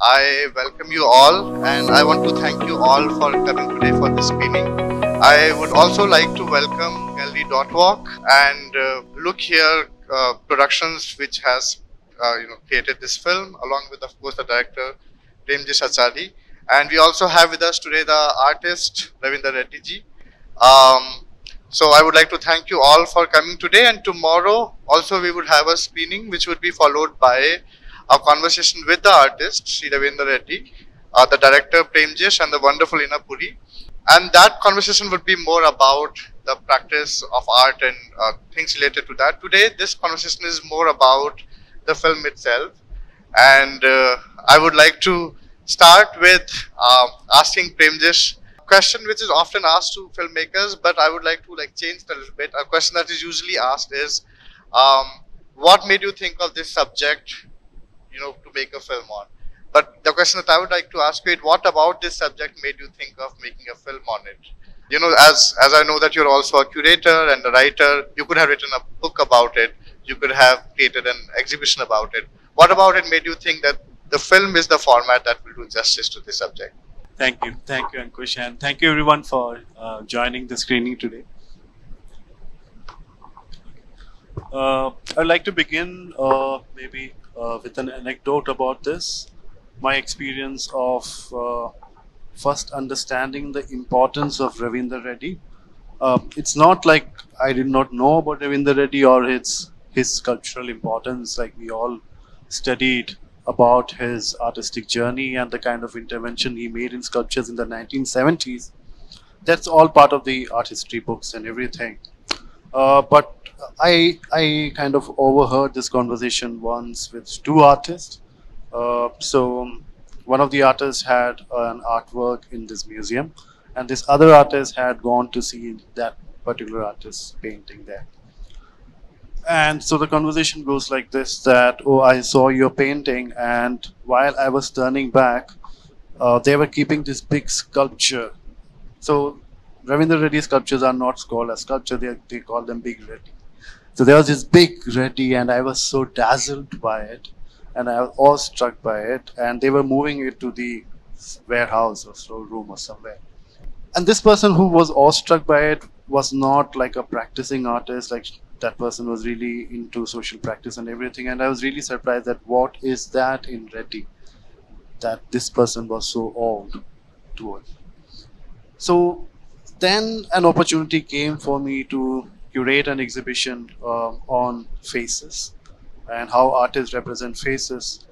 I welcome you all and I want to thank you all for coming today for this screening. I would also like to welcome Gallery Dotwalk and Look Here Productions, which has created this film, along with, of course, the director Premjish Achari. And we also have with us today the artist Ravinder Reddy ji. Um, so I would like to thank you all for coming today, and tomorrow also we would have a screening which would be followed by a conversation with the artist Sri Ravindra Reddy, the director Premjish, and the wonderful Ina Puri. And that conversation would be more about the practice of art and things related to that. Today this conversation is more about the film itself, and I would like to start with asking Premjish question which is often asked to filmmakers, but I would like to change that a little bit. A question that is usually asked is, um, what made you think of this subject, to make a film on? But the question that I would like to ask you is, what about this subject made you think of making a film on it? As I know that you're also a curator and a writer, you could have written a book about it. You could have created an exhibition about it. What about it made you think that the film is the format that will do justice to this subject? Thank you, Ankush, and thank you everyone for joining the screening today. I'd like to begin maybe with an anecdote about this. My experience of first understanding the importance of Ravindra Reddy. It's not like I did not know about Ravindra Reddy or his cultural importance. Like we all studied about his artistic journey and the kind of intervention he made in sculptures in the 1970s. That's all part of the art history books and everything. But I kind of overheard this conversation once with two artists. So one of the artists had an artwork in this museum, and this other artist had gone to see that particular artist's painting there. And so the conversation goes like this: that, oh, I saw your painting, and while I was turning back, they were keeping this big sculpture. So Ravindra Reddy sculptures are not called as sculpture; they call them Big Reddy. So there was this big Reddy, and I was so dazzled by it, and I was awestruck by it. And they were moving it to the warehouse or storeroom or somewhere. And this person who was awestruck by it was not like a practicing artist. Like that person was really into social practice and everything. And I was really surprised that what is that in Reddy that this person was so awed towards. So then an opportunity came for me to curate an exhibition on faces and how artists represent faces,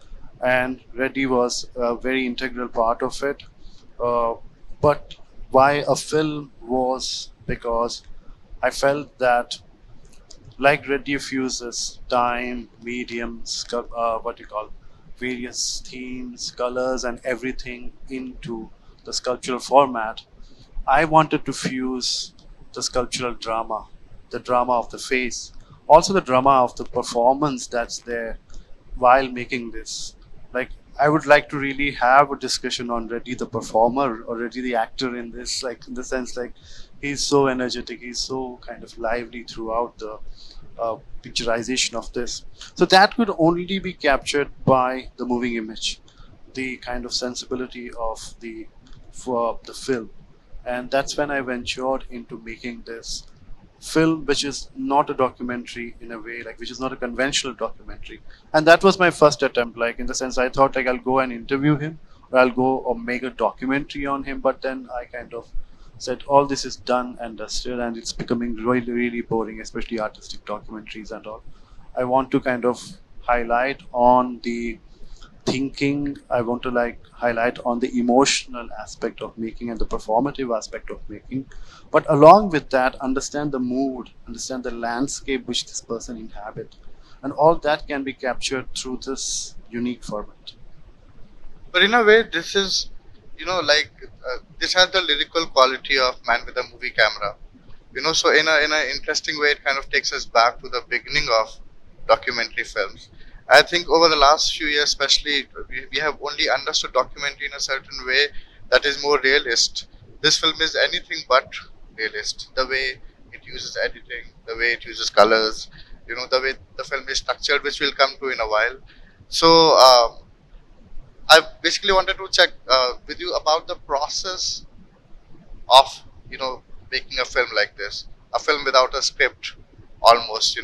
and Reddy was a very integral part of it. But why a film was because I felt that, like Reddy fuses time, mediums, what you call various themes, colors, and everything into the sculptural format. I wanted to fuse the sculptural drama, the drama of the face, also the drama of the performance that's there while making this. Like, I would like to really have a discussion on Reddy the performer or Reddy the actor in this, like in the sense like he's so energetic, he's so kind of lively throughout the picturization of this. So that could only be captured by the moving image, the kind of sensibility of the for the film, and that's when I ventured into making this film, which is not a documentary in a way, like which is not a conventional documentary. And that was my first attempt, like in the sense I thought like I'll go and interview him or I'll go or make a documentary on him, but then I kind of said all this is done and dusted and it's becoming really really boring, especially artistic documentaries and all. I want to kind of highlight on the thinking, I want to like highlight on the emotional aspect of making and the performative aspect of making, but along with that understand the mood, understand the landscape which this person inhabit, and all that can be captured through this unique format. But in a way, this is, this has the lyrical quality of Man with a Movie Camera. So in a interesting way, it kind of takes us back to the beginning of documentary films. I think over the last few years, especially, we have only understood documentary in a certain way that is more realist. This film is anything but realist. The way it uses editing, the way it uses colors, the way the film is structured, which we'll come to in a while. So I basically wanted to check with you about the process of making a film like this, a film without a script, almost.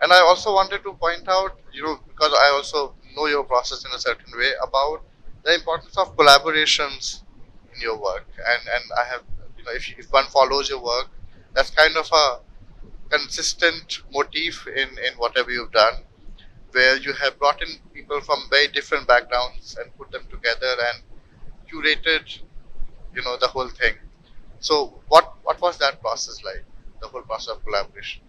And I also wanted to point out, because I also know your process in a certain way, about the importance of collaborations in your work. And I have, if one follows your work, that's kind of a consistent motif in whatever you've done, where you have brought in people from very different backgrounds and put them together and curated, the whole thing. So what was that process like? The whole process of collaboration.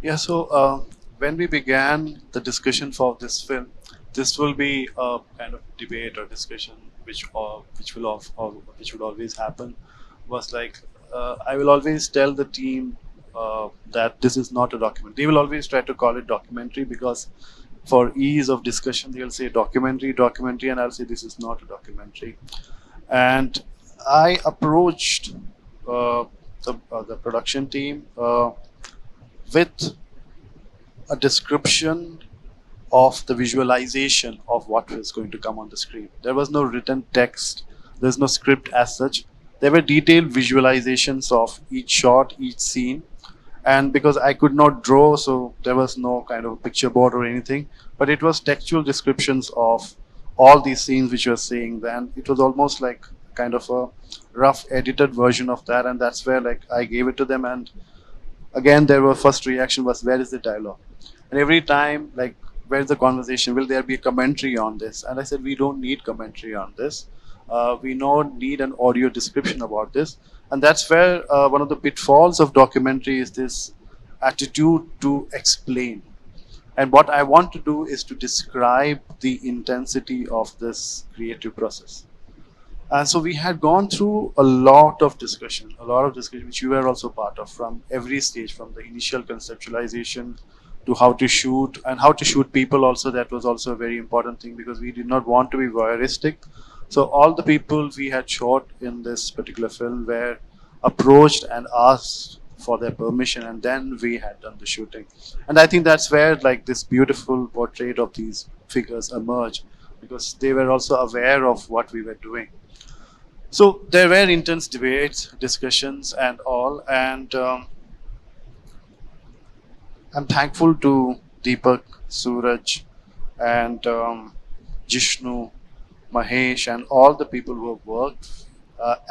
Yeah, so when we began the discussion for this film, this will be a kind of debate or discussion which would always happen. Was like I will always tell the team that this is not a documentary. They will always try to call it documentary because for ease of discussion they'll say documentary, and I'll say this is not a documentary. And I approached the production team with a description of the visualization of what was going to come on the screen. There was no written text, there's no script as such. There were detailed visualizations of each shot, each scene. And because I could not draw, so there was no kind of picture board or anything, but it was textual descriptions of all these scenes which you are seeing. Then it was almost like kind of a rough edited version of that, and that's where like I gave it to them. And again, their first reaction was, where is the dialogue? And every time, like, where's the conversation? Will there be a commentary on this? And I said, we don't need commentary on this. We don't need an audio description about this. And that's where one of the pitfalls of documentary is this attitude to explain. And what I want to do is to describe the intensity of this creative process. And so we had gone through a lot of discussion, which you were also part of, from every stage, from the initial conceptualization to how to shoot and how to shoot people also. That was also a very important thing because we did not want to be voyeuristic. So all the people we had shot in this particular film were approached and asked for their permission, and then we had done the shooting. And I think that's where like this beautiful portrait of these figures emerged, because they were also aware of what we were doing. So there were intense debates, discussions, and all. And I'm thankful to Deepak, Suraj, and Jishnu, Mahesh, and all the people who have worked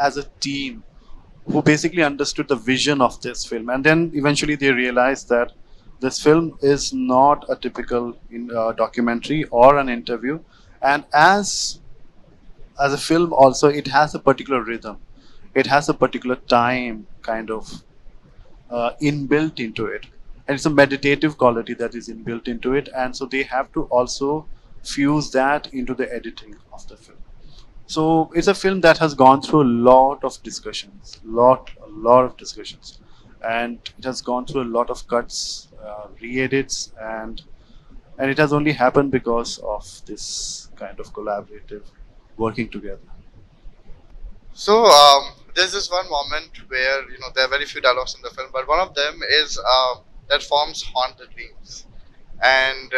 as a team, who basically understood the vision of this film. And then eventually they realized that this film is not a typical documentary or an interview. And as a film also, it has a particular rhythm. It has a particular time kind of inbuilt into it. And it's a meditative quality that is inbuilt into it. And so they have to also fuse that into the editing of the film. So it's a film that has gone through a lot of discussions, a lot of discussions. And it has gone through a lot of cuts, re-edits, and it has only happened because of this kind of collaborative working together. So there's this one moment where there are very few dialogues in the film, but one of them is that forms haunt the dreams, and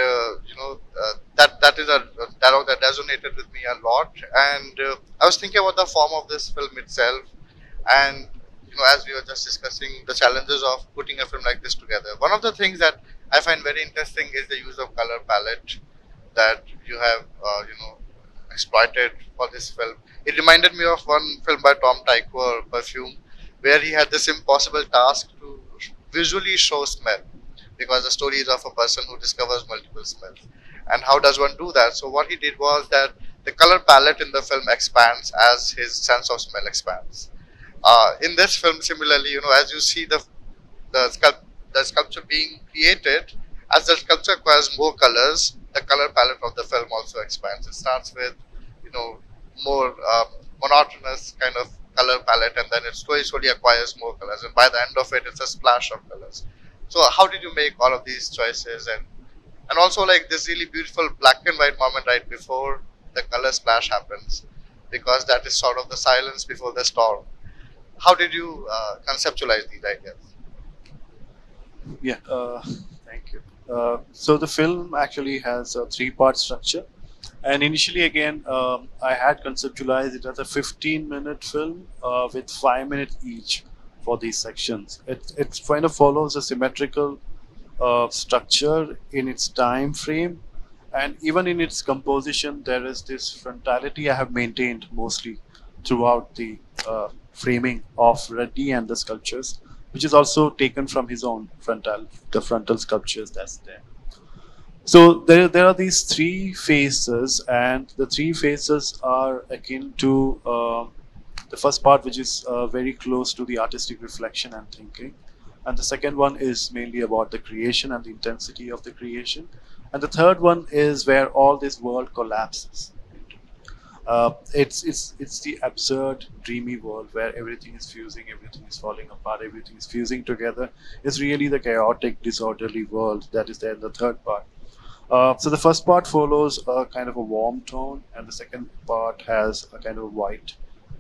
that is a dialogue that resonated with me a lot. And I was thinking about the form of this film itself, and as we were just discussing the challenges of putting a film like this together. One of the things that I find very interesting is the use of color palette that you have exploited for this film. It reminded me of one film by Tom Tykwer, Perfume, where he had this impossible task to visually show smell, because the story is of a person who discovers multiple smells. And how does one do that? So what he did was that the color palette in the film expands as his sense of smell expands. In this film, similarly, as you see the sculpture being created, as the sculpture acquires more colors, the color palette of the film also expands. It starts with more monotonous kind of color palette, and then it slowly acquires more colors, and by the end of it, it's a splash of colors. So how did you make all of these choices, and also like this really beautiful black and white moment right before the color splash happens, because that is sort of the silence before the storm. How did you conceptualize these ideas? Yeah, thank you. So the film actually has a three-part structure. And initially, again, I had conceptualized it as a 15-minute film with 5 minutes each for these sections. It kind of follows a symmetrical structure in its time frame, and even in its composition, there is this frontality I have maintained mostly throughout the framing of Reddy and the sculptures, which is also taken from his own the frontal sculptures that's there. So there are these three phases, and the three phases are akin to the first part, which is very close to the artistic reflection and thinking, and the second one is mainly about the creation and the intensity of the creation, and the third one is where all this world collapses. It's the absurd, dreamy world where everything is fusing, everything is falling apart, everything is fusing together. It's really the chaotic, disorderly world that is there in the third part. So the first part follows a kind of a warm tone, and the second part has a kind of white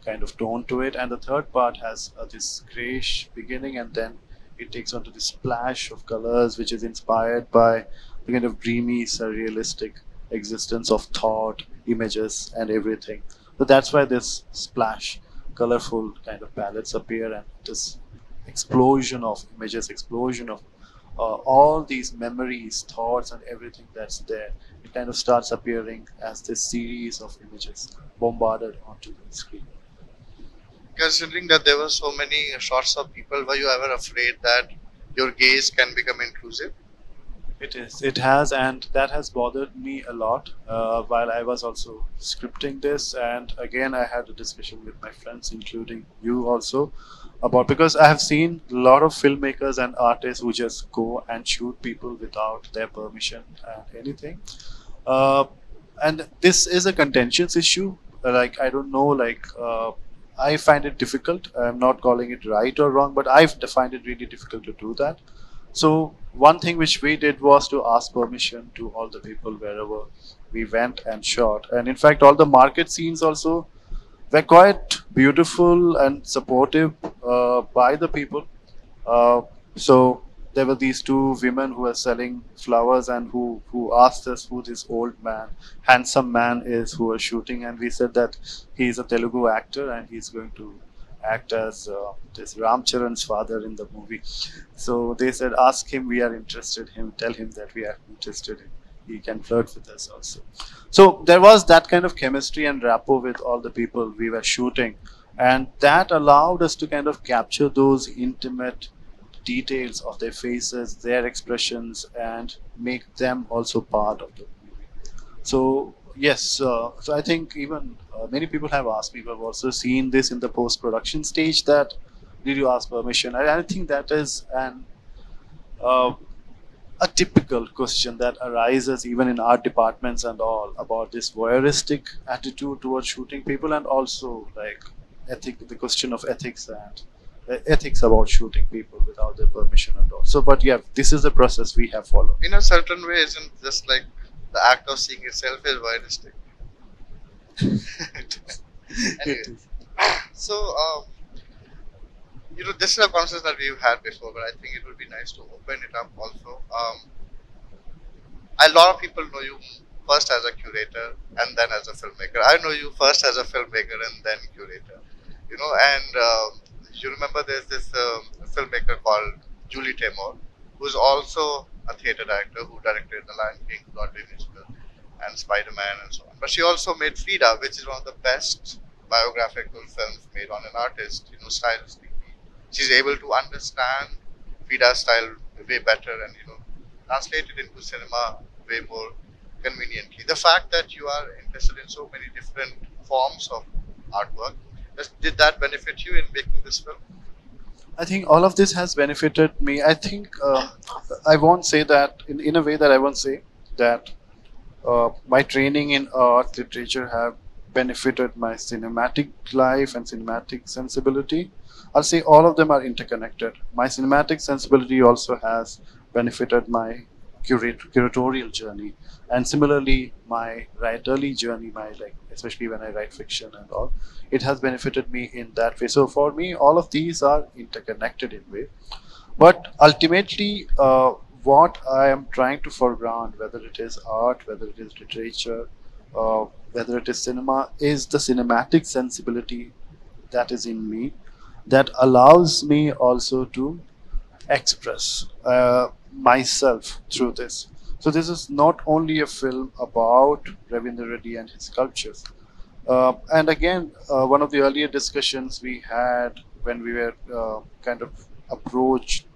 kind of tone to it, and the third part has this grayish beginning, and then it takes on to this splash of colors, which is inspired by the kind of dreamy, surrealistic existence of thought, images, and everything. So that's why this splash, colorful kind of palettes appear, and this explosion of images, explosion of all these memories, thoughts, and everything that's there, it kind of starts appearing as this series of images bombarded onto the screen. Considering that there were so many shots of people, were you ever afraid that your gaze can become intrusive? It is. It has, and that has bothered me a lot while I was also scripting this. And again, I had a discussion with my friends, including you also, about because I have seen a lot of filmmakers and artists who just go and shoot people without their permission and anything. Uh, and this is a contentious issue. Like I don't know, I find it difficult. I'm not calling it right or wrong, but I find it really difficult to do that. So one thing which we did was to ask permission to all the people wherever we went and shot. And in fact, all the market scenes also were quite beautiful and supportive by the people. So there were these two women who were selling flowers and who asked us who this old man, handsome man is who was shooting. And we said that he is a Telugu actor and he's going to act as this Ramcharan's father in the movie. So they said, ask him, we are interested. Him, tell him that we are interested in. He can flirt with us also. So there was that kind of chemistry and rapport with all the people we were shooting, and that allowed us to kind of capture those intimate details of their faces, their expressions, and make them also part of the movie. So yes, so I think even many people have asked me. We've also seen this in the post-production stage. That did you ask permission? I think that is uh, a typical question that arises even in art departments and all about this voyeuristic attitude towards shooting people, and also like the question of ethics and ethics about shooting people without their permission and all. So, but yeah, this is the process we have followed. In a certain way, isn't just like the act of seeing itself is voyeuristic? It is. Anyway, It is. so this is a conversation that we've had before, but I think it would be nice to open it up also. A lot of people know you first as a curator and then as a filmmaker. I know you first as a filmmaker and then curator. And you remember there's this filmmaker called Julie Taymor, who's also a theater director who directed The Lion King, Broadway musical, and Spider-Man and so on. But she also made Frida, which is one of the best biographical films made on an artist, stylistically. She's able to understand Frida's style way better and, translate it into cinema way more conveniently. The fact that you are interested in so many different forms of artwork, did that benefit you in making this film? I think all of this has benefited me. I think I won't say that in a way that I won't say that my training in art literature have benefited my cinematic life and cinematic sensibility. I'll say all of them are interconnected. My cinematic sensibility also has benefited my curatorial journey, and similarly my writerly journey, my especially when I write fiction and all, it has benefited me in that way. So for me, all of these are interconnected in way. But ultimately, what I am trying to foreground, whether it is art, whether it is literature, whether it is cinema, is the cinematic sensibility that is in me that allows me also to express myself through this. So this is not only a film about Ravindra Reddy and his sculptures. And again, one of the earlier discussions we had when we were kind of approached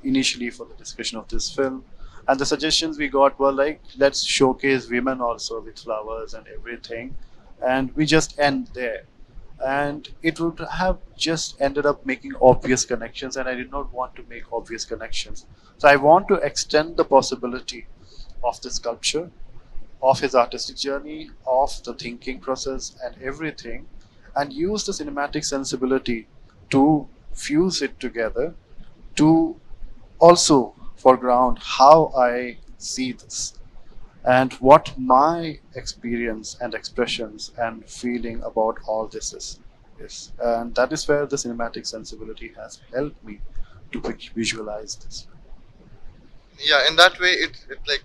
initially for the discussion of this film, and the suggestions we got were like, let's showcase women also with flowers and everything, and we just end there. And it would have just ended up making obvious connections, and I did not want to make obvious connections. So I want to extend the possibility of the sculpture, of his artistic journey, of the thinking process and everything, and use the cinematic sensibility to fuse it together, to also foreground how I see this and what my experience and expressions and feeling about all this is. And that is where the cinematic sensibility has helped me to visualize this. Yeah, in that way, it like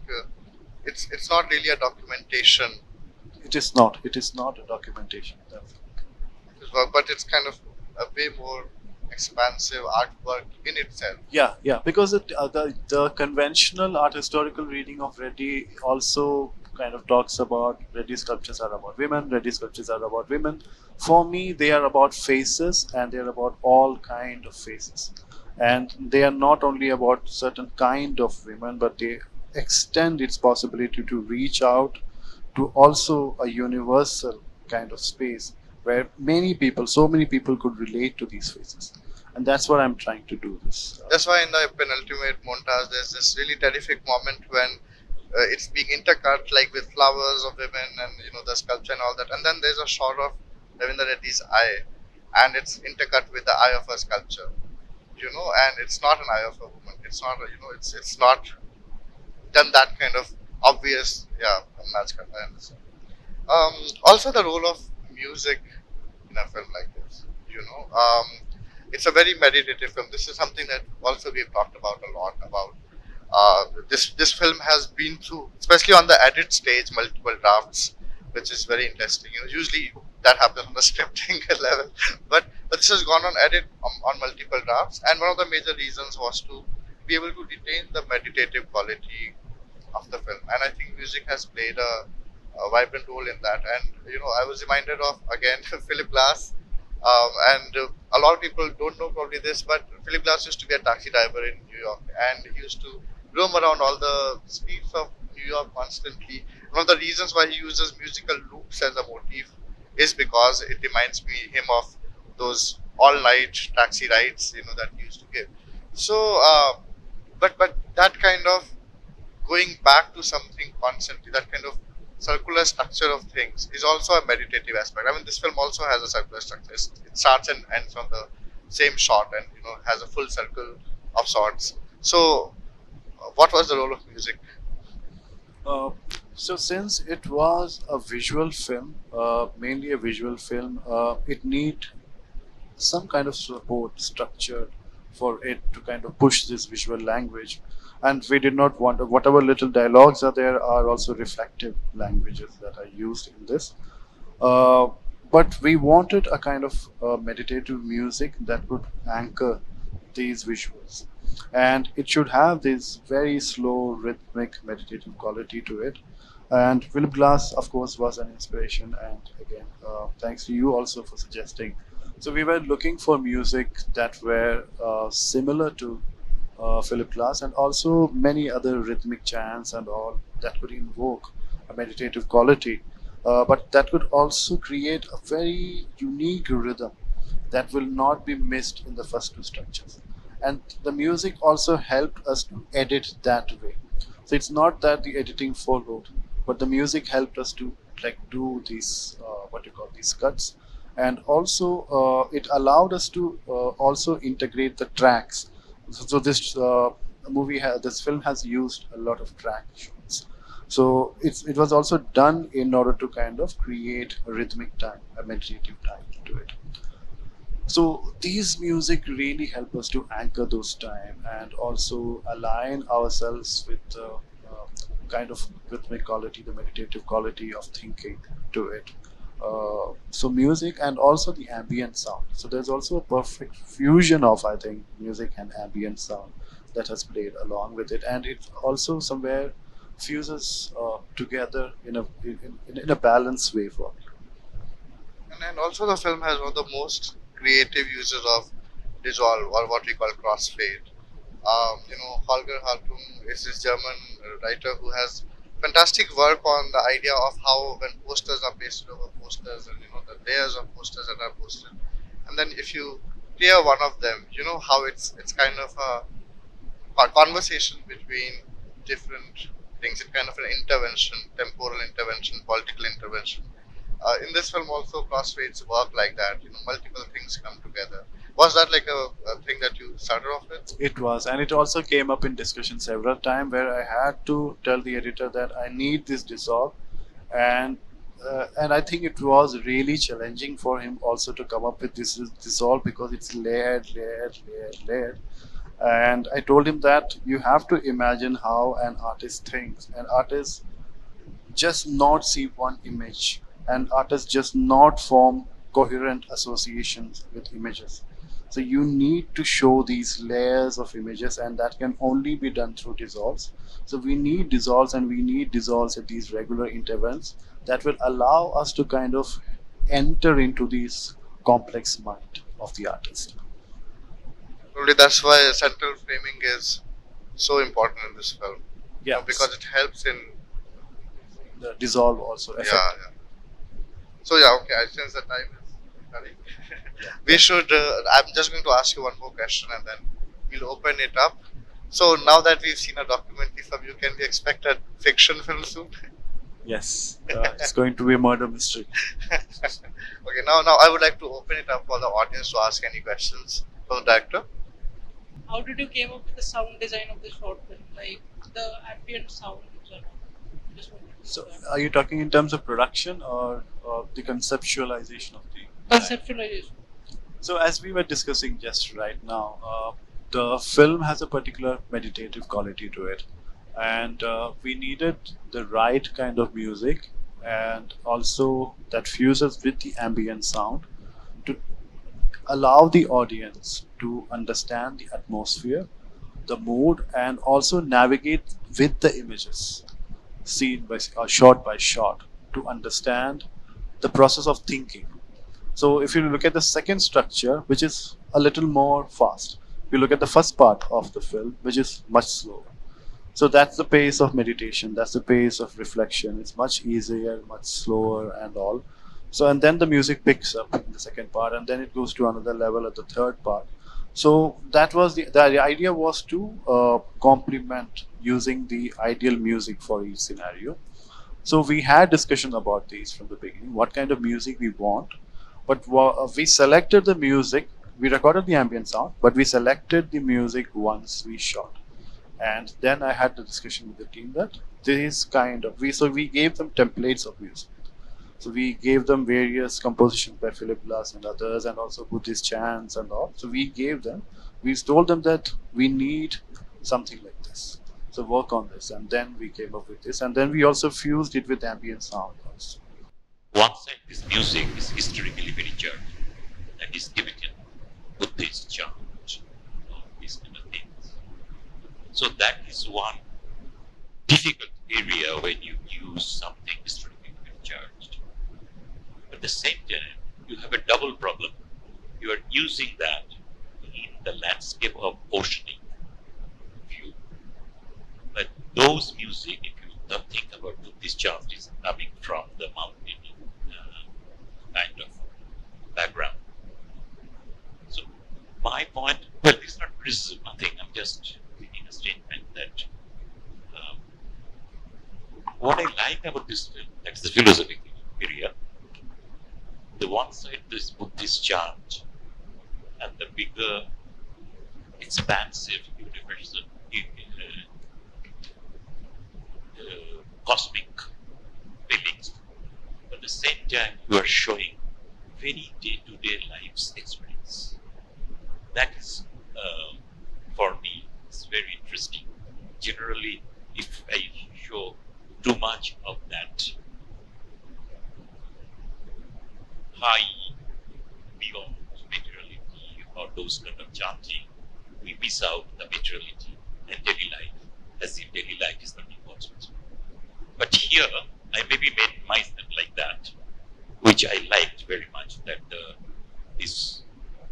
it's not really a documentation, It is not. It is not a documentation. That's but it's kind of a way more expansive artwork in itself. yeah, because the conventional art historical reading of Reddy also kind of talks about Reddy sculptures are about women, Reddy sculptures are about women. For me, they are about faces, and they are about all kind of faces, and they are not only about certain kind of women, but they extend its possibility to reach out to also a universal kind of space where many people, so many people could relate to these faces. And that's what I'm trying to do this. That's why in the penultimate montage, there's this really terrific moment when it's being intercut like with flowers of women and the sculpture and all that, and then there's a shot of Ravindra Reddy's eye, and it's intercut with the eye of a sculpture, and it's not an eye of a woman. It's not, it's not done that kind of obvious. Yeah, that's correct. I understand. Also, the role of music in a film like this. It's a very meditative film. This is something that also we've talked about a lot about. This film has been through, especially on the edit stage, multiple drafts, which is very interesting. Usually that happens on the scripting level, but this has gone on edit on multiple drafts, and one of the major reasons was to be able to retain the meditative quality of the film, and I think music has played a vibrant role in that. And I was reminded of again Philip Glass, and a lot of people don't know probably this, but Philip Glass used to be a taxi driver in New York, and he used to roam around all the streets of New York constantly. One of the reasons why he uses musical loops as a motif is because it reminds him of those all-night taxi rides, that he used to give. So, but that kind of going back to something constantly, that kind of circular structure of things is also a meditative aspect. I mean, this film also has a circular structure. It starts and ends on the same shot, and has a full circle of sorts. So, what was the role of music? Uh, so since it was a visual film, mainly a visual film, it need some kind of support structure for it to kind of push this visual language. And we did not want, whatever little dialogues are there are also reflective languages that are used in this. Uh, but we wanted a kind of meditative music that would anchor these visuals. And it should have this very slow, rhythmic, meditative quality to it. And Philip Glass, of course, was an inspiration. And again, thanks to you also for suggesting. So we were looking for music that were similar to Philip Glass, and also many other rhythmic chants and all that could invoke a meditative quality, but that could also create a very unique rhythm that will not be missed in the first two structures. And the music also helped us to edit that way. So it's not that the editing followed, but the music helped us to like do these what you call these cuts, and also it allowed us to also integrate the tracks. So this this film has used a lot of track shots. So it was also done in order to kind of create a rhythmic time, a meditative time to it. So these music really help us to anchor those time and also align ourselves with the kind of rhythmic quality, the meditative quality of thinking to it. So music and also the ambient sound. So there's also a perfect fusion of, I think, music and ambient sound that has played along with it, and it also somewhere fuses together in a balanced way for me. And also the film has one of the most creative uses of dissolve, or what we call crossfade. Holger Hartung is this German writer who has fantastic work on the idea of how when posters are pasted over posters, and the layers of posters that are posted, and then if you clear one of them, how it's kind of a conversation between different things. It's kind of an intervention, temporal intervention, political intervention. In this film also crossfades work like that. Multiple things come together. Was that like a thing that you started off with? It was, and it also came up in discussion several times where I had to tell the editor that I need this dissolve, and I think it was really challenging for him also to come up with this dissolve because it's layered, layered, layered, layered. And I told him that you have to imagine how an artist thinks. An artist just not see one image, and artists just not form coherent associations with images. So you need to show these layers of images, and that can only be done through dissolves. So we need dissolves, and we need dissolves at these regular intervals that will allow us to kind of enter into these complex mind of the artist. Probably that's why central framing is so important in this film. Yeah, Because it helps in. the dissolve also Yeah, affect. yeah. So yeah, okay. I sense the time is running. We should. I'm just going to ask you one more question, and then we'll open it up. So now that we've seen a documentary film, you can we expect a fiction film soon? Yes, it's going to be a murder mystery. Okay, now I would like to open it up for the audience to ask any questions for the director. How did you came up with the sound design of the short film, like the ambient sounds and all? Just wanted to So, know that. are you talking in terms of production or the conceptualization of the design? Conceptualization. So, as we were discussing just right now, the film has a particular meditative quality to it, and we needed the right kind of music, and also that fuses with the ambient sound to allow the audience to understand the atmosphere, the mood, and also navigate with the images, scene by shot by shot, to understand the process of thinking. So if you look at the second structure, which is a little more fast, if you look at the first part of the film, which is much slower. So that's the pace of meditation, that's the pace of reflection. It's much easier, much slower, and all. So, and then the music picks up in the second part, and then it goes to another level at the third part. So that was the idea was to complement using the ideal music for each scenario. So we had discussion about these from the beginning, what kind of music we want, but we selected the music. We recorded the ambient sound, but we selected the music once we shot. And then I had the discussion with the team that this kind of we gave them templates of music. So we gave them various compositions by Philip Glass and others, and also Buddhist chants and all. So we gave them, we told them that we need something like this. So work on this, and then we came up with this, and then we also fused it with ambient sound also. One side, this music is historically very charged, that is Tibetan Buddhist chant, these kind of things. So that is one difficult area when you use something historically very charged. At the same time, you have a double problem. You are using that in the landscape of oceanic view. But those music, if you don't think about Buddhist chant, is coming from the mountain kind of background. So my point, well, it's not criticism, nothing. I'm just making a statement that what I like about this film, that's the philosophical area. The one side, this Buddhist chant, and the bigger, expansive, universal, cosmic feelings. But at the same time, you are showing very day-to-day life's experience. That is, for me, is very interesting. Generally, if I show too much of that high beyond materiality or those kind of chanting, we miss out the materiality and daily life, as if daily life is not important. But here, I maybe made myself like that, which I liked very much, that this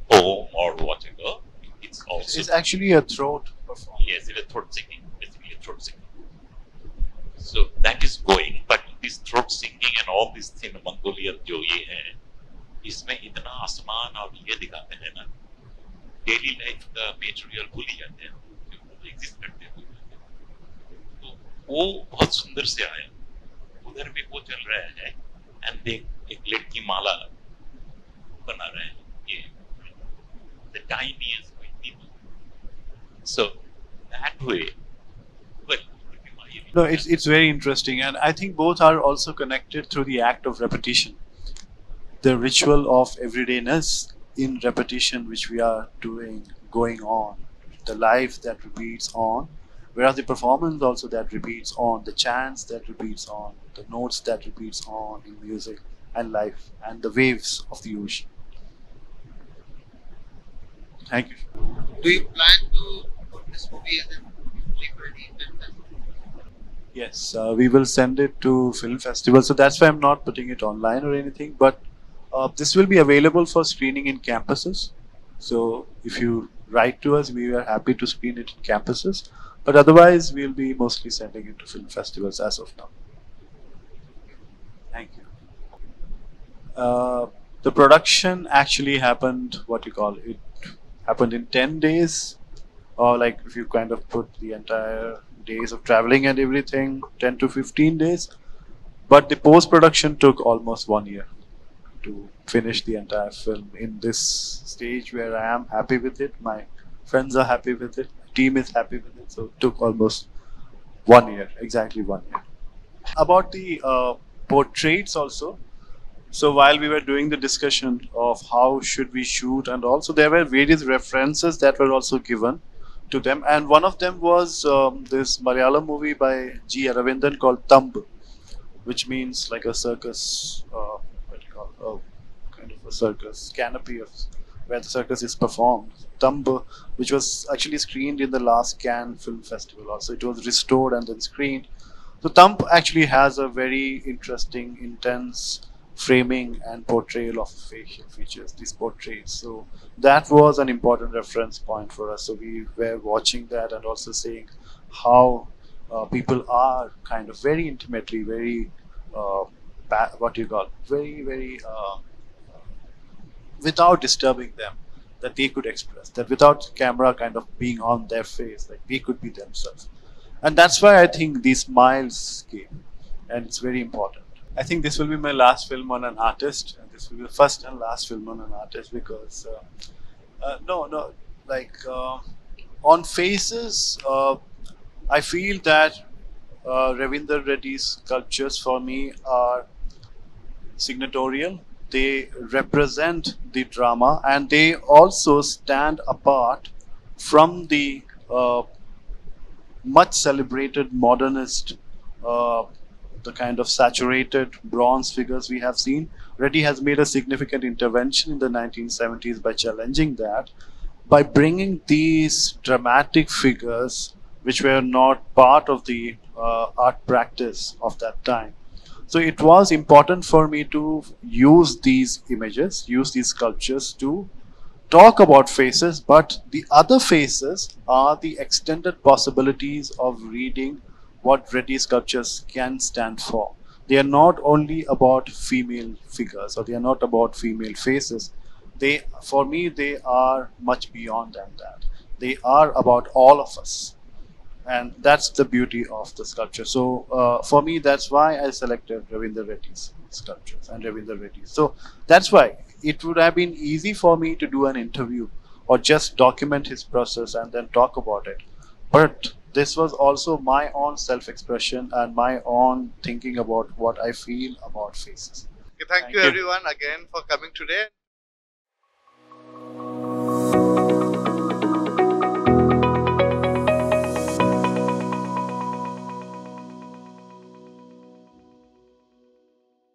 poem or whatever, it's also... It's actually a throat performance. Yes, it's a throat singing, basically a throat singing. So that is going, but this throat singing and all these things, Mongolian जो ये है, इसमें इतना आसमान और ये दिखाते हैं ना, डेली लाइफ का मटेरियल भूल ही जाते हैं, जो एग्जिस्ट करते हैं, तो वो बहुत सुंदर से आया. उधर भी वो चल रहा है, एंड एक लड़की माला बना रहे हैं, ये the tiniest people. So that way, well. No, it's very interesting, and I think both are also connected through the act of repetition. The ritual of everydayness in repetition, which we are doing, going on, the life that repeats on, whereas the performance also that repeats on, the chants that repeats on, the notes that repeats on in music and life, and the waves of the ocean. Thank you. Do you plan to put this movie as a pre-ready film festival? Yes, we will send it to film festival. So that's why I'm not putting it online or anything. But this will be available for screening in campuses. So if you write to us, we are happy to screen it in campuses. But otherwise, we'll be mostly sending it to film festivals as of now. Thank you. The production actually happened, it happened in 10 days. Or like if you kind of put the entire days of traveling and everything, 10 to 15 days. But the post-production took almost 1 year to finish the entire film in this stage where I am happy with it, my friends are happy with it, team is happy with it. So it took almost 1 year, exactly 1 year. About the portraits also. So while we were doing the discussion of how should we shoot, and also there were various references that were also given to them, and one of them was this Malayalam movie by G. Aravindan called Thumb, which means like a circus, kind of a circus canopy of where the circus is performed. Thumb, which was actually screened in the last Cannes Film Festival. Also, it was restored and then screened. So Thumb actually has a very interesting, intense framing and portrayal of facial features, these portraits. So that was an important reference point for us. So we were watching that and also seeing how people are kind of very intimately, very very without disturbing them, that they could express, that without camera kind of being on their face, like they could be themselves. And that's why I think these smiles came, and it's very important. I think this will be my last film on an artist, and this will be the first and last film on an artist because on faces, I feel that Ravinder Reddy's sculptures for me are signatorial. They represent the drama, and they also stand apart from the much celebrated modernist, the kind of saturated bronze figures we have seen. Reddy has made a significant intervention in the 1970s by challenging that, by bringing these dramatic figures which were not part of the art practice of that time. So it was important for me to use these images, use these sculptures to talk about faces, but the other faces are the extended possibilities of reading what Reddy sculptures can stand for. They are not only about female figures, or they are not about female faces. For me, they are much beyond than that. They are about all of us. And that's the beauty of the sculpture. So for me, that's why I selected Ravinder Reddy's sculptures and Ravinder Reddy. So that's why it would have been easy for me to do an interview or just document his process and then talk about it. But this was also my own self-expression and my own thinking about what I feel about faces. Okay, thank you everyone again for coming today.